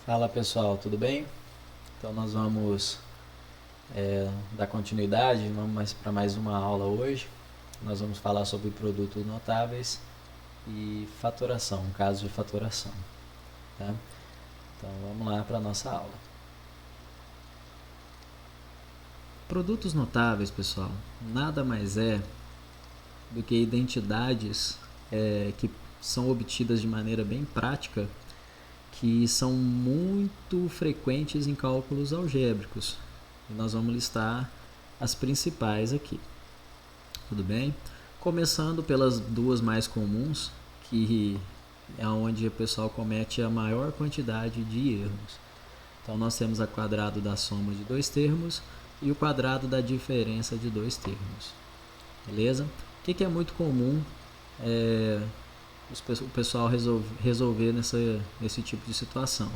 Fala pessoal, tudo bem? Então nós vamos dar continuidade, vamos para mais uma aula hoje. Nós vamos falar sobre produtos notáveis e fatoração, caso de fatoração. Tá? Então vamos lá para a nossa aula. Produtos notáveis, pessoal, nada mais é do que identidades que são obtidas de maneira bem prática, que são muito frequentes em cálculos algébricos. E nós vamos listar as principais aqui. Tudo bem? Começando pelas duas mais comuns, que é onde o pessoal comete a maior quantidade de erros. Então nós temos a quadrado da soma de dois termos e o quadrado da diferença de dois termos. Beleza? O que é muito comum o pessoal resolver nesse tipo de situação?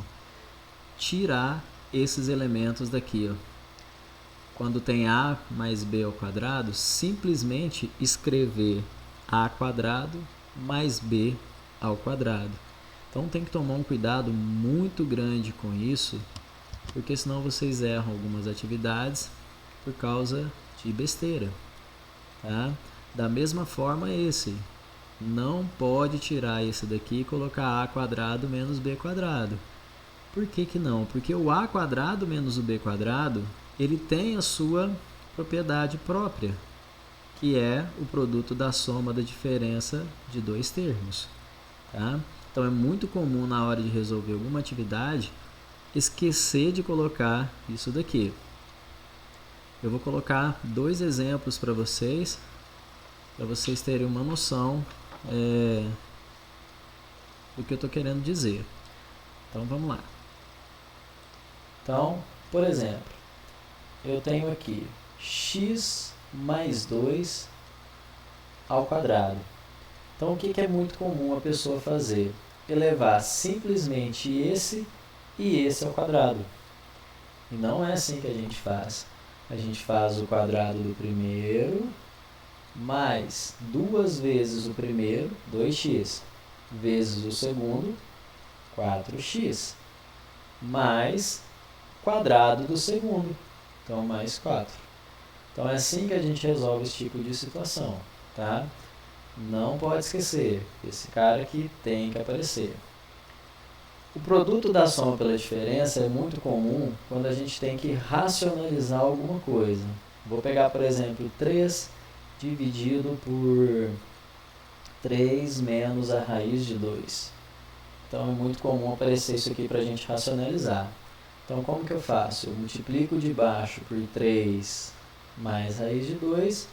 Tirar esses elementos daqui, ó. Quando tem a mais b ao quadrado, simplesmente escrever a quadrado mais b ao quadrado. Então tem que tomar um cuidado muito grande com isso, porque senão vocês erram algumas atividades por causa de besteira. Tá? Da mesma forma esse. Não pode tirar esse daqui e colocar a quadrado menos b quadrado. Por que não? Porque o a quadrado menos o b quadrado, ele tem a sua propriedade própria, que é o produto da soma da diferença de dois termos. Tá? Então é muito comum na hora de resolver alguma atividade esquecer de colocar isso daqui. Eu vou colocar dois exemplos para vocês terem uma noção do que eu estou querendo dizer. Então vamos lá. Então, por exemplo, eu tenho aqui x mais 2 ao quadrado. Então o que é muito comum a pessoa fazer? Elevar simplesmente esse e esse ao quadrado. E não é assim que a gente faz. A gente faz o quadrado do primeiro mais duas vezes o primeiro, 2x, vezes o segundo, 4x, mais quadrado do segundo, então mais 4. Então é assim que a gente resolve esse tipo de situação, tá? Não pode esquecer, esse cara aqui tem que aparecer. O produto da soma pela diferença é muito comum quando a gente tem que racionalizar alguma coisa. Vou pegar, por exemplo, 3 dividido por 3 menos a raiz de 2. Então é muito comum aparecer isso aqui para a gente racionalizar. Então como que eu faço? Eu multiplico de baixo por 3 mais raiz de 2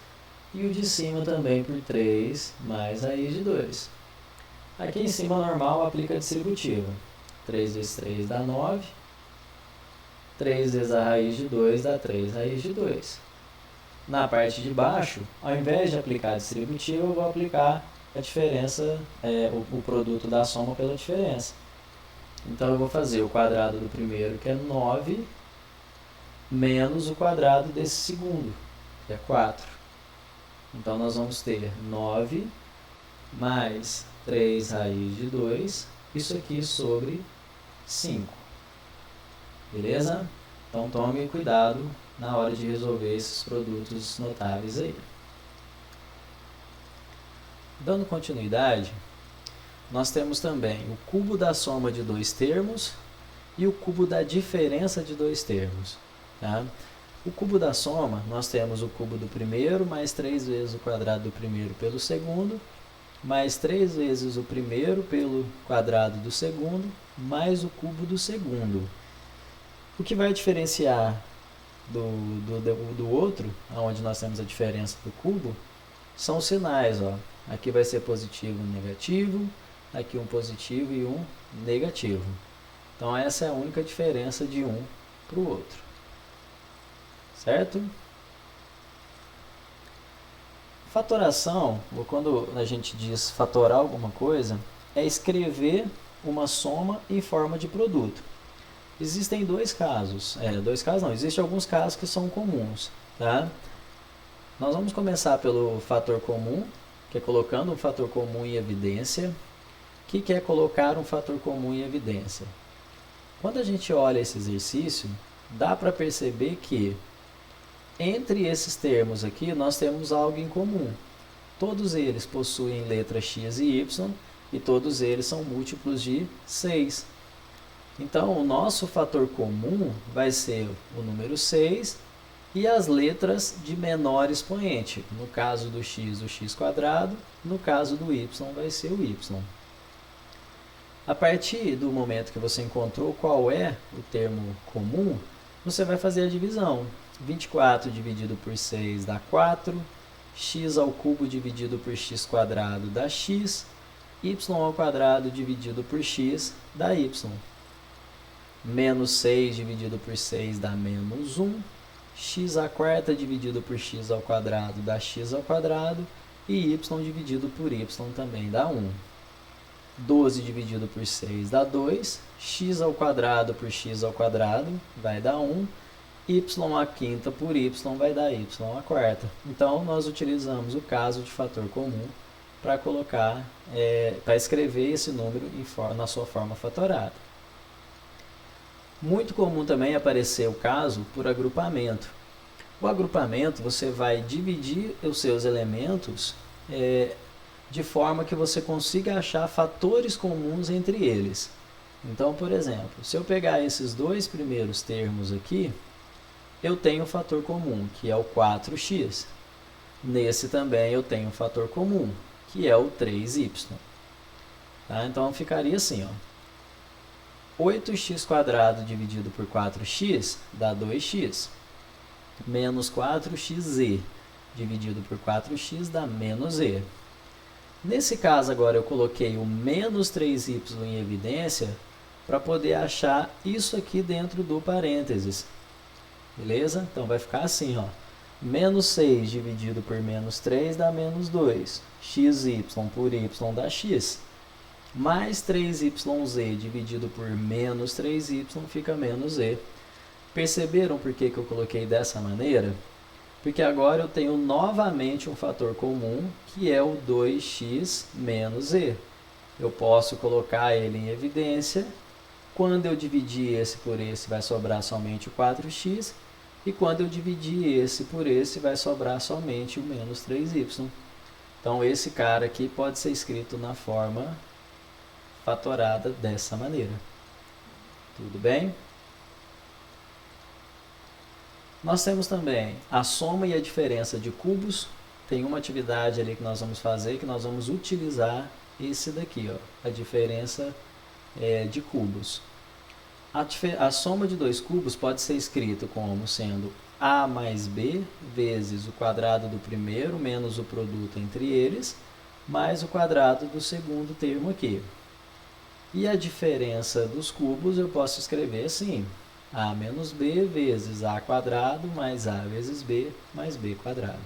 e o de cima também por 3 mais raiz de 2. Aqui em cima normal aplica a distributiva. 3 vezes 3 dá 9. 3 vezes a raiz de 2 dá 3 raiz de 2. Na parte de baixo, ao invés de aplicar a distributiva, eu vou aplicar a diferença, o produto da soma pela diferença. Então eu vou fazer o quadrado do primeiro, que é 9, menos o quadrado desse segundo, que é 4. Então nós vamos ter 9 mais 3 raiz de 2, isso aqui sobre 5. Beleza? Então tome cuidado na hora de resolver esses produtos notáveis aí. Dando continuidade, nós temos também o cubo da soma de dois termos e o cubo da diferença de dois termos. Tá? O cubo da soma, nós temos o cubo do primeiro mais 3 vezes o quadrado do primeiro pelo segundo, mais 3 vezes o primeiro pelo quadrado do segundo, mais o cubo do segundo. O que vai diferenciar do outro, onde nós temos a diferença do cubo, são os sinais. Ó. Aqui vai ser positivo e negativo, aqui um positivo e um negativo. Então essa é a única diferença de um para o outro. Certo? Fatoração, ou quando a gente diz fatorar alguma coisa, é escrever uma soma em forma de produto. Existem dois casos, existem alguns casos que são comuns, tá? Nós vamos começar pelo fator comum, que é colocando um fator comum em evidência. O que é colocar um fator comum em evidência? Quando a gente olha esse exercício, dá para perceber que entre esses termos aqui nós temos algo em comum. Todos eles possuem letra x e y e todos eles são múltiplos de 6. Então, o nosso fator comum vai ser o número 6 e as letras de menor expoente. No caso do x, o x². No caso do y, vai ser o y. A partir do momento que você encontrou qual é o termo comum, você vai fazer a divisão. 24 dividido por 6 dá 4, x ao cubo dividido por x² dá x, y ao quadrado dividido por x dá y. Menos 6 dividido por 6 dá menos 1, x² dividido por x ao quadrado dá x ao quadrado, e y dividido por y também dá 1. 12 dividido por 6 dá 2, x ao quadrado por x ao quadrado vai dar 1, y à quinta por y vai dar y à quarta. Então, nós utilizamos o caso de fator comum para colocar, para escrever esse número na sua forma fatorada. Muito comum também aparecer o caso por agrupamento. O agrupamento, você vai dividir os seus elementos de forma que você consiga achar fatores comuns entre eles. Então, por exemplo, se eu pegar esses dois primeiros termos aqui, eu tenho um fator comum, que é o 4x. Nesse também eu tenho um fator comum, que é o 3y. Tá? Então, ficaria assim, 8x² dividido por 4x dá 2x. Menos 4xz dividido por 4x dá menos z. Nesse caso agora eu coloquei o menos 3y em evidência para poder achar isso aqui dentro do parênteses. Beleza? Então vai ficar assim, menos 6 dividido por menos 3 dá menos 2. xy por y dá x. Mais 3yz dividido por menos 3y fica menos z. Perceberam por que eu coloquei dessa maneira? Porque agora eu tenho novamente um fator comum, que é o 2x menos z. Eu posso colocar ele em evidência. Quando eu dividir esse por esse, vai sobrar somente o 4x. E quando eu dividir esse por esse, vai sobrar somente o menos 3y. Então, esse cara aqui pode ser escrito na forma fatorada dessa maneira. Tudo bem? Nós temos também a soma e a diferença de cubos. Tem uma atividade ali que nós vamos fazer, que nós vamos utilizar esse daqui, a diferença de cubos. A soma de dois cubos pode ser escrito como sendo a mais b vezes o quadrado do primeiro menos o produto entre eles, mais o quadrado do segundo termo aqui. E a diferença dos cubos eu posso escrever assim: a menos b vezes a quadrado mais a vezes b mais b quadrado.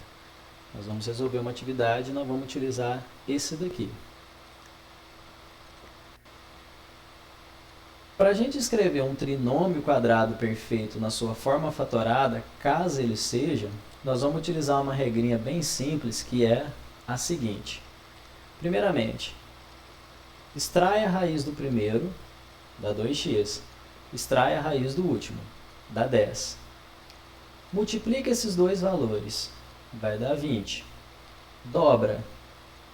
Nós vamos resolver uma atividade e nós vamos utilizar esse daqui. Para a gente escrever um trinômio quadrado perfeito na sua forma fatorada, caso ele seja, nós vamos utilizar uma regrinha bem simples, que é a seguinte. Primeiramente, extrai a raiz do primeiro, dá 2x. Extrai a raiz do último, dá 10. Multiplica esses dois valores, vai dar 20. Dobra,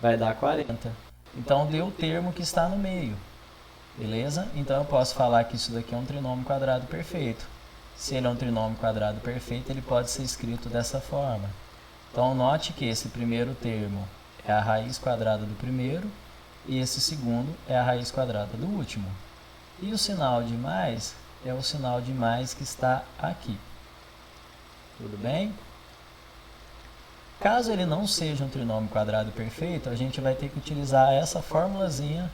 vai dar 40. Então, deu o termo que está no meio. Beleza? Então, eu posso falar que isso daqui é um trinômio quadrado perfeito. Se ele é um trinômio quadrado perfeito, ele pode ser escrito dessa forma. Então, note que esse primeiro termo é a raiz quadrada do primeiro e esse segundo é a raiz quadrada do último. E o sinal de mais é o sinal de mais que está aqui. Tudo bem? Caso ele não seja um trinômio quadrado perfeito, a gente vai ter que utilizar essa formulazinha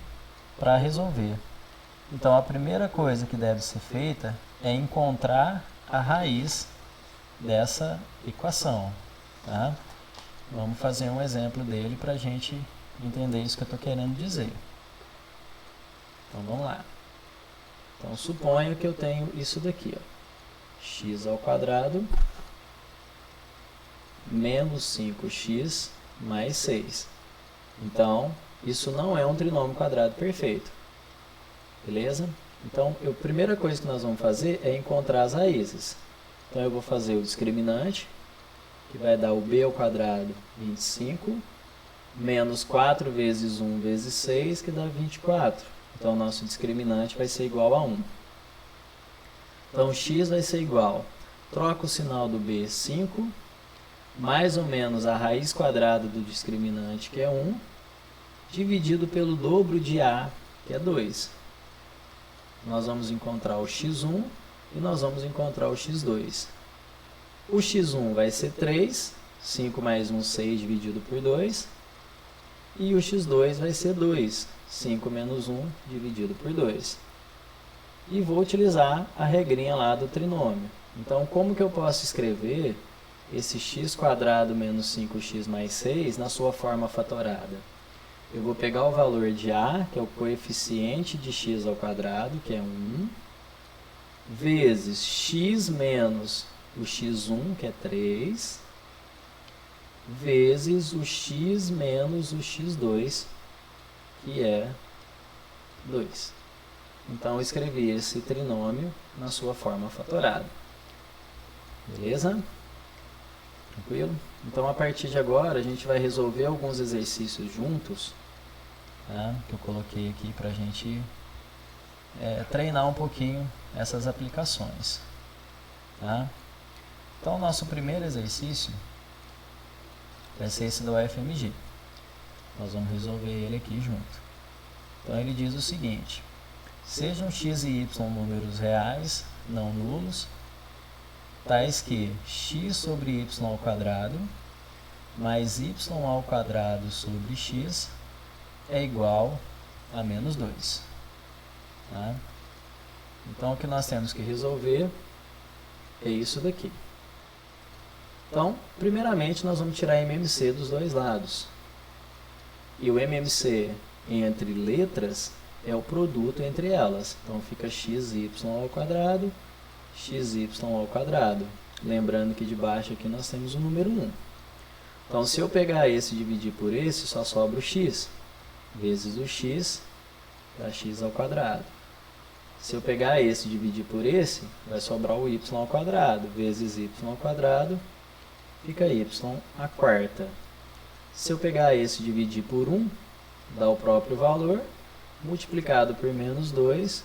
para resolver. Então, a primeira coisa que deve ser feita é encontrar a raiz dessa equação. Tá? Vamos fazer um exemplo dele para a gente entender isso que eu estou querendo dizer. Então, vamos lá. Então, suponho que eu tenho isso daqui, x ao quadrado menos 5x mais 6. Então, isso não é um trinômio quadrado perfeito. Beleza? Então, a primeira coisa que nós vamos fazer é encontrar as raízes. Então, eu vou fazer o discriminante, que vai dar o b ao quadrado, 25, menos 4 vezes 1 vezes 6, que dá 24. Então, o nosso discriminante vai ser igual a 1. Então, x vai ser igual, troca o sinal do b, 5, mais ou menos a raiz quadrada do discriminante, que é 1, dividido pelo dobro de a, que é 2. Nós vamos encontrar o x1 e nós vamos encontrar o x2. O x1 vai ser 3, 5 mais 1, 6 dividido por 2. E o x2 vai ser 2, 5 menos 1 dividido por 2. E vou utilizar a regrinha lá do trinômio. Então, como que eu posso escrever esse x² menos 5x mais 6 na sua forma fatorada? Eu vou pegar o valor de a, que é o coeficiente de x ao quadrado, que é 1, vezes x menos o x1, que é 3, vezes o x menos o x2, que é 2. Então, eu escrevi esse trinômio na sua forma fatorada. Beleza? Tranquilo? Então, a partir de agora, a gente vai resolver alguns exercícios juntos, tá? Que eu coloquei aqui para a gente treinar um pouquinho essas aplicações. Tá? Então, o nosso primeiro exercício vai ser esse do UFMG. Nós vamos resolver ele aqui junto. Então, ele diz o seguinte: sejam x e y números reais, não nulos, tais que x sobre y ao quadrado mais y ao quadrado sobre x é igual a menos 2. Tá? Então, o que nós temos que resolver é isso daqui. Então, primeiramente, nós vamos tirar MMC dos dois lados. E o MMC entre letras é o produto entre elas. Então, fica xy ao quadrado, xy ao quadrado. Lembrando que debaixo aqui nós temos o número 1. Então, se eu pegar esse e dividir por esse, só sobra o x, vezes o x, dá x ao quadrado. Se eu pegar esse e dividir por esse, vai sobrar o y ao quadrado, vezes y ao quadrado, fica y à quarta. Se eu pegar esse e dividir por 1, dá o próprio valor, multiplicado por menos 2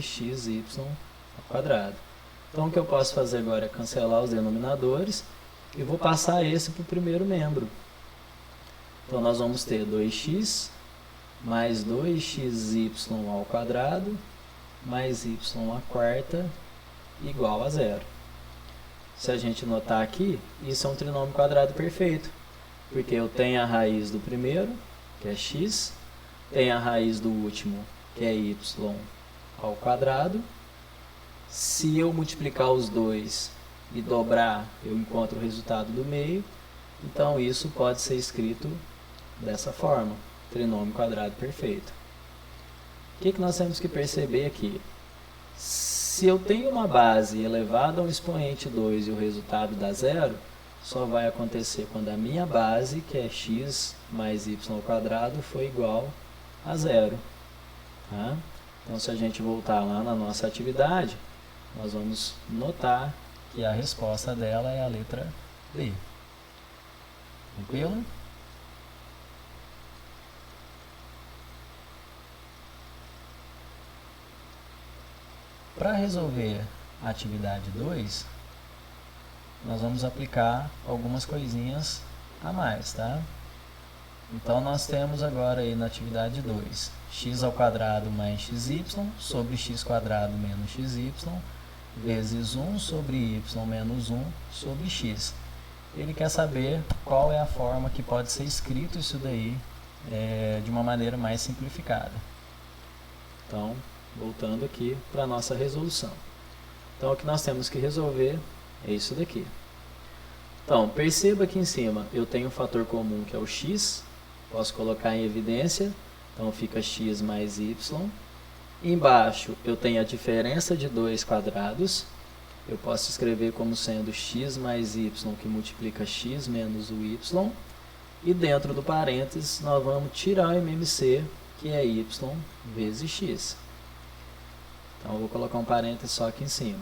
xy ao quadrado. Então, o que eu posso fazer agora é cancelar os denominadores e vou passar esse para o primeiro membro. Então, nós vamos ter 2x mais 2xy ao quadrado mais y à quarta igual a 0. Se a gente notar aqui, isso é um trinômio quadrado perfeito, porque eu tenho a raiz do primeiro, que é x, tenho a raiz do último, que é y ao quadrado. Se eu multiplicar os dois e dobrar, eu encontro o resultado do meio. Então, isso pode ser escrito dessa forma, trinômio quadrado perfeito. O que nós temos que perceber aqui? Se eu tenho uma base elevada a um expoente 2 e o resultado dá 0, só vai acontecer quando a minha base, que é x mais y ao quadrado, for igual a 0. Tá? Então, se a gente voltar lá na nossa atividade, nós vamos notar que a resposta dela é a letra D. Tranquilo? Para resolver a atividade 2, nós vamos aplicar algumas coisinhas a mais, tá? Então, nós temos agora aí na atividade 2, x ao quadrado mais xy sobre x² menos xy, vezes 1 sobre y menos 1 sobre x. Ele quer saber qual é a forma que pode ser escrito isso daí de uma maneira mais simplificada. Então, voltando aqui para a nossa resolução. Então, o que nós temos que resolver é isso daqui. Então, perceba aqui em cima, eu tenho um fator comum que é o x, posso colocar em evidência, então fica x mais y. Embaixo, eu tenho a diferença de dois quadrados, eu posso escrever como sendo x mais y, que multiplica x menos o y. E dentro do parênteses, nós vamos tirar o MMC, que é y vezes x. Então eu vou colocar um parênteses só aqui em cima.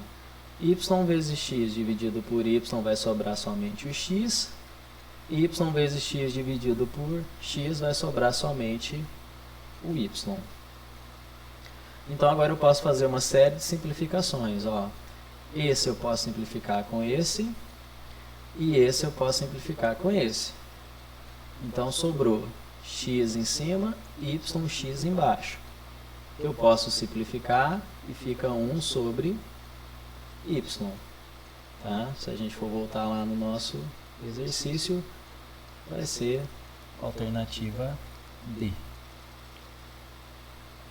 Y vezes x dividido por y vai sobrar somente o x. Y vezes x dividido por x vai sobrar somente o y. Então agora eu posso fazer uma série de simplificações. Ó. Esse eu posso simplificar com esse. E esse eu posso simplificar com esse. Então sobrou x em cima e yx embaixo. Eu posso simplificar e fica 1 sobre y. Tá? Se a gente for voltar lá no nosso exercício, vai ser a alternativa D.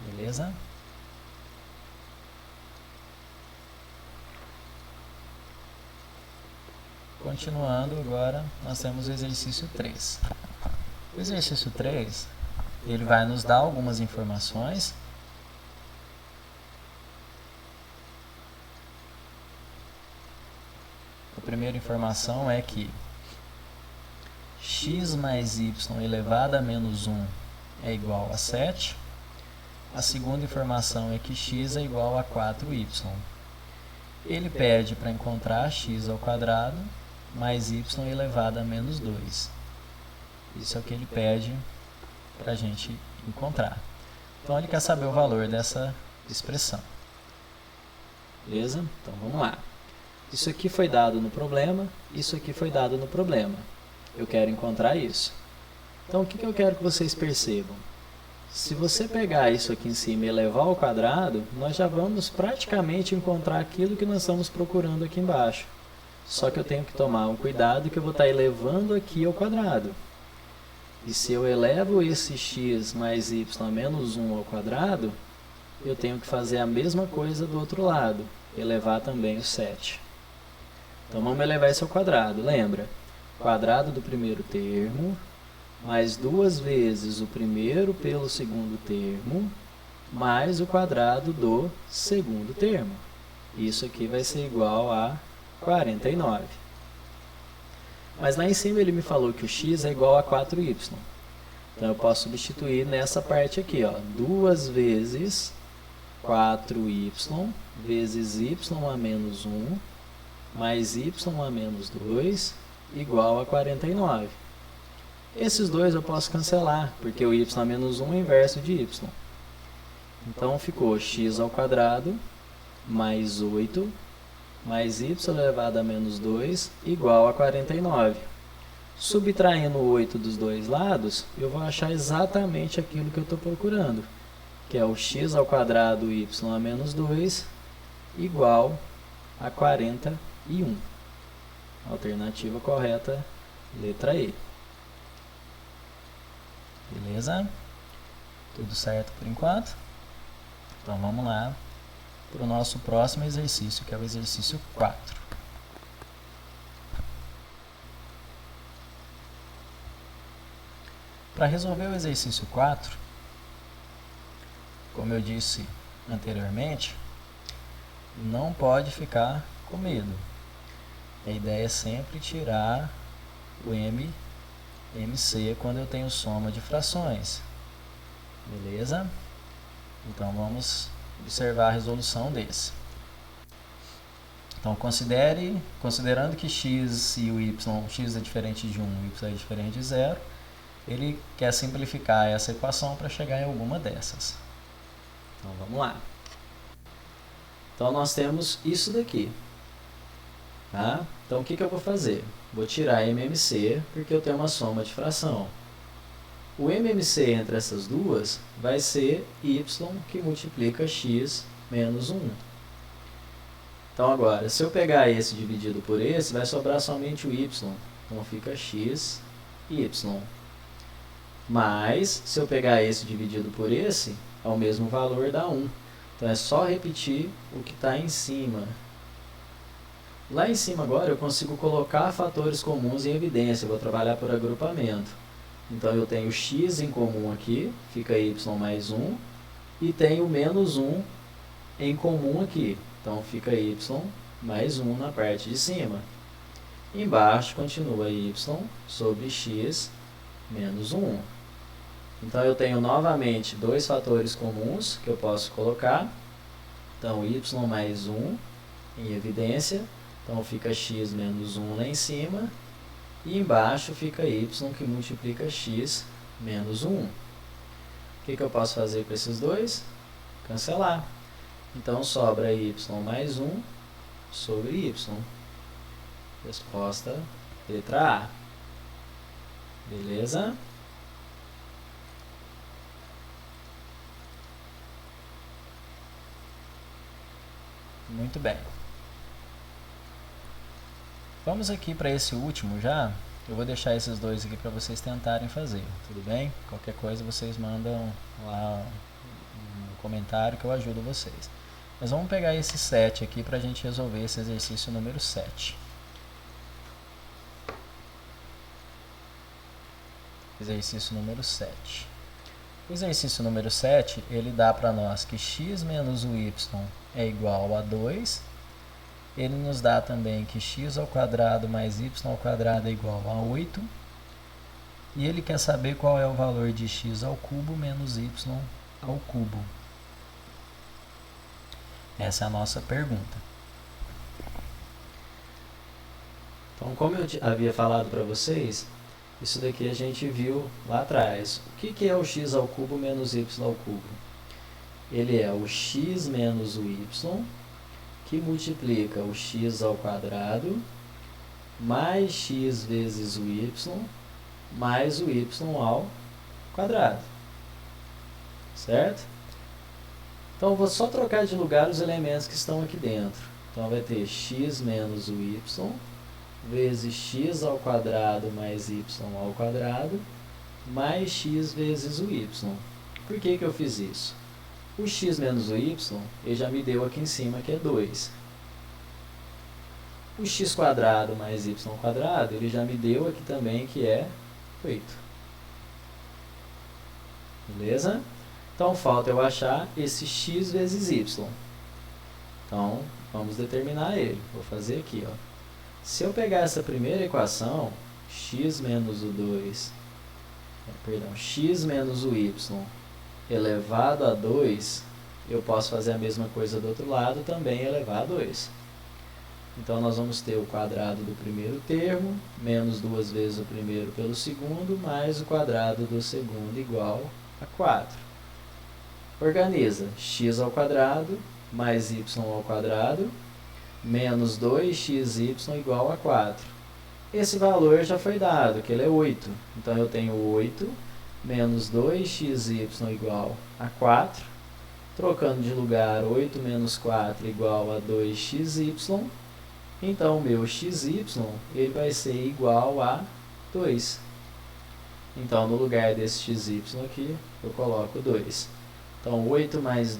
Beleza? Continuando, agora nós temos o exercício 3. O exercício 3, ele vai nos dar algumas informações. A primeira informação é que x mais y elevado a menos 1 é igual a 7. A segunda informação é que x é igual a 4y. Ele pede para encontrar x ao quadrado mais y elevado a menos 2. Isso é o que ele pede para a gente encontrar. Então ele quer saber o valor dessa expressão. Beleza? Então vamos lá. Isso aqui foi dado no problema, isso aqui foi dado no problema. Eu quero encontrar isso. Então o que eu quero que vocês percebam? Se você pegar isso aqui em cima e elevar ao quadrado, nós já vamos praticamente encontrar aquilo que nós estamos procurando aqui embaixo. Só que eu tenho que tomar um cuidado que eu vou estar elevando aqui ao quadrado. E se eu elevo esse x mais y a menos 1 ao quadrado, eu tenho que fazer a mesma coisa do outro lado, elevar também o 7. Então vamos elevar isso ao quadrado, lembra? Quadrado do primeiro termo, mais 2 vezes o primeiro pelo segundo termo, mais o quadrado do segundo termo. Isso aqui vai ser igual a 49. Mas lá em cima ele me falou que o x é igual a 4y. Então eu posso substituir nessa parte aqui, ó, 2 vezes 4y vezes y a menos 1 mais y a menos 2 igual a 49. Esses dois eu posso cancelar, porque o y a menos 1 é inverso de y. Então ficou x ao quadrado mais 8 mais y elevado a menos 2 igual a 49. Subtraindo o 8 dos dois lados, eu vou achar exatamente aquilo que eu estou procurando, que é o x ao quadrado y a menos 2 igual a 41. Alternativa correta, letra E. Beleza? Tudo certo por enquanto? Então vamos lá para o nosso próximo exercício, que é o exercício 4. Para resolver o exercício 4, como eu disse anteriormente, não pode ficar com medo. A ideia é sempre tirar o MC quando eu tenho soma de frações. Beleza? Então vamos observar a resolução desse. Então considerando que x e o y, x é diferente de 1, y é diferente de 0, ele quer simplificar essa equação para chegar em alguma dessas. Então vamos lá. Então nós temos isso daqui. Tá? Então o que eu vou fazer? Vou tirar MMC porque eu tenho uma soma de fração. O MMC entre essas duas vai ser y que multiplica x menos 1. Então agora, se eu pegar esse dividido por esse, vai sobrar somente o y. Então fica x e y. Mas, se eu pegar esse dividido por esse, é o mesmo valor, dá 1. Então é só repetir o que está em cima. Lá em cima agora eu consigo colocar fatores comuns em evidência. Eu vou trabalhar por agrupamento. Então eu tenho x em comum aqui, fica y mais 1. E tenho menos 1 em comum aqui. Então fica y mais 1 na parte de cima. Embaixo continua y sobre x menos 1. Então eu tenho novamente dois fatores comuns que eu posso colocar. Então, y mais 1 em evidência. Então, fica x menos 1 lá em cima. E embaixo fica y que multiplica x menos 1. O que eu posso fazer com esses dois? Cancelar. Então, sobra y mais 1 sobre y. Resposta, letra A. Beleza? Muito bem. Vamos aqui para esse último já. Eu vou deixar esses dois aqui para vocês tentarem fazer, tudo bem? Qualquer coisa vocês mandam lá no comentário que eu ajudo vocês. Mas vamos pegar esse 7 aqui para a gente resolver esse exercício número 7. Exercício número 7. O exercício número 7, ele dá para nós que x menos o y é igual a 2. Ele nos dá também que x ao quadrado mais y ao quadrado é igual a 8. E ele quer saber qual é o valor de x ao cubo menos y ao cubo. Essa é a nossa pergunta. Então, como eu havia falado para vocês, isso daqui a gente viu lá atrás. O que é o x ao cubo menos y ao cubo? Ele é o x menos o y, que multiplica o x ao quadrado, mais x vezes o y, mais o y ao quadrado. Certo? Então, eu vou só trocar de lugar os elementos que estão aqui dentro. Então, vai ter x menos o y, vezes x ao quadrado mais y ao quadrado, mais x vezes o y. Por que eu fiz isso? O x menos o y, ele já me deu aqui em cima que é 2. O x quadrado mais y quadrado, ele já me deu aqui também que é 8. Beleza? Então, falta eu achar esse x vezes y. Então, vamos determinar ele. Vou fazer aqui, ó. Se eu pegar essa primeira equação, x menos o 2, x menos o y elevado a 2, eu posso fazer a mesma coisa do outro lado, também elevar a 2. Então, nós vamos ter o quadrado do primeiro termo, menos 2 vezes o primeiro pelo segundo, mais o quadrado do segundo igual a 4. Organiza, x ao quadrado mais y ao quadrado, menos 2xy igual a 4. Esse valor já foi dado, que ele é 8. Então, eu tenho 8 menos 2xy igual a 4. Trocando de lugar, 8 menos 4 igual a 2xy. Então, o meu xy ele vai ser igual a 2. Então, no lugar desse xy aqui, eu coloco 2. Então, 8 mais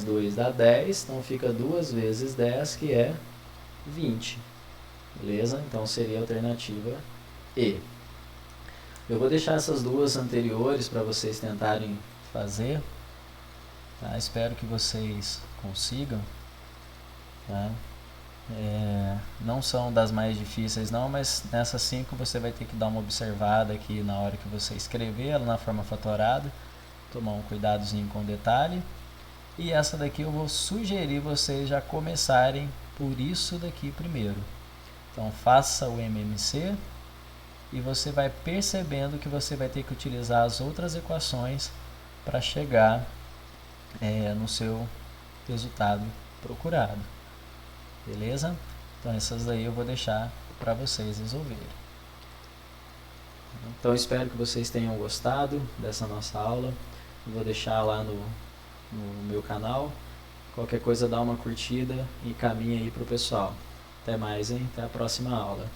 2 dá 10, então fica 2 vezes 10, que é 20. Beleza? Então, seria a alternativa E. Eu vou deixar essas duas anteriores para vocês tentarem fazer. Tá? Espero que vocês consigam. Tá? Não são das mais difíceis não, mas nessas 5 você vai ter que dar uma observada aqui na hora que você escrever ela na forma fatorada. Tomar um cuidadozinho com o detalhe. E essa daqui eu vou sugerir vocês já começarem por isso daqui primeiro. Então, faça o MMC e você vai percebendo que você vai ter que utilizar as outras equações para chegar no seu resultado procurado. Beleza? Então, essas daí eu vou deixar para vocês resolverem. Então, espero que vocês tenham gostado dessa nossa aula. Vou deixar lá no meu canal. Qualquer coisa, dá uma curtida e caminha aí para o pessoal. Até mais, hein? Até a próxima aula.